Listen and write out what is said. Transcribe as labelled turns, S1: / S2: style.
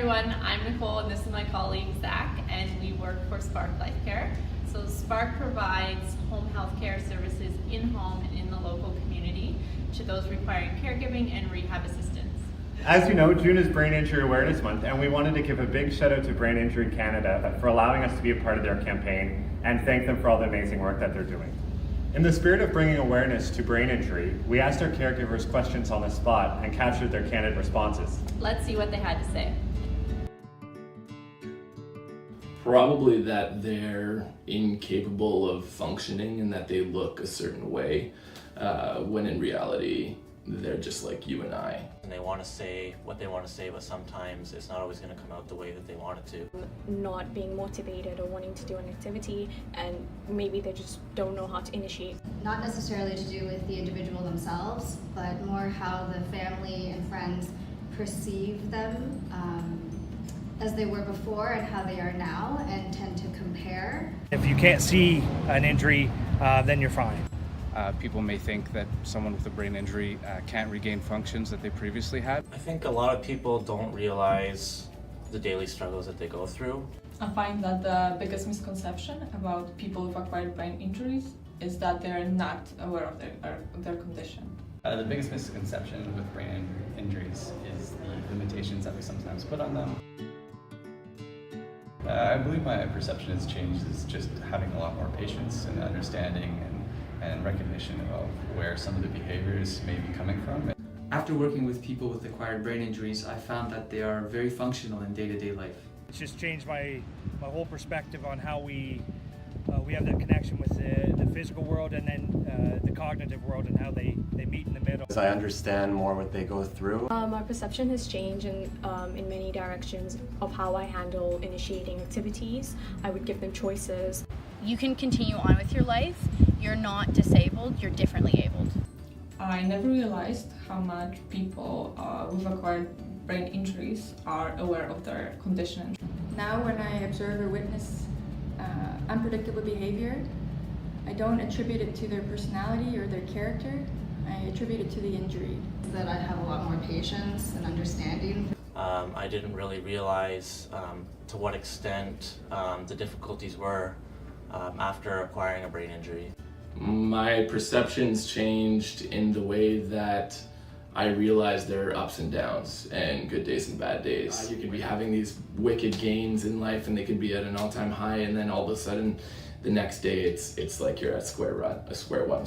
S1: everyone, I'm Nicole and this is my colleague Zach, and we work for Spark Life Care. So Spark provides home health care services in-home and in the local community to those requiring caregiving and rehab assistance.
S2: As you know, June is Brain Injury Awareness Month, and we wanted to give a big shout out to Brain Injury Canada for allowing us to be a part of their campaign and thank them for all the amazing work that they're doing. In the spirit of bringing awareness to brain injury, we asked our caregivers questions on the spot and captured their candid responses.
S1: Let's see what they had to say.
S3: Probably that they're incapable of functioning and that they look a certain way, when in reality, they're just like you and I.
S4: And they want to say what they want to say, but sometimes it's not always going to come out the way that they want it to.
S5: Not being motivated or wanting to do an activity, and maybe they just don't know how to initiate.
S6: Not necessarily to do with the individual themselves, but more how the family and friends perceive them as they were before and how they are now, and tend to compare.
S7: If you can't see an injury, then you're fine.
S8: People may think that someone with a brain injury can't regain functions that they previously had.
S4: I think a lot of people don't realize the daily struggles that they go through.
S9: I find that the biggest misconception about people with acquired brain injuries is that they're not aware of their condition.
S10: The biggest misconception with brain injuries is the limitations that we sometimes put on them. I believe my perception has changed is just having a lot more patience and understanding and recognition of where some of the behaviors may be coming from.
S11: After working with people with acquired brain injuries, I found that they are very functional in day-to-day life.
S7: It's just changed my whole perspective on how we have that connection with the physical world and then the cognitive world and how they meet in the middle.
S12: As I understand more what they go through.
S5: My perception has changed in many directions of how I handle initiating activities. I would give them choices.
S13: You can continue on with your life. You're not disabled, you're differently abled.
S9: I never realized how much people with acquired brain injuries are aware of their condition.
S14: Now when I observe or witness unpredictable behavior, I don't attribute it to their personality or their character, I attribute it to the injury.
S6: That I have a lot more patience and understanding.
S4: I didn't really realize to what extent the difficulties were after acquiring a brain injury.
S3: My perceptions changed in the way that I realized there are ups and downs and good days and bad days. You could be having these wicked gains in life and they could be at an all-time high, and then all of a sudden the next day it's like you're at square one.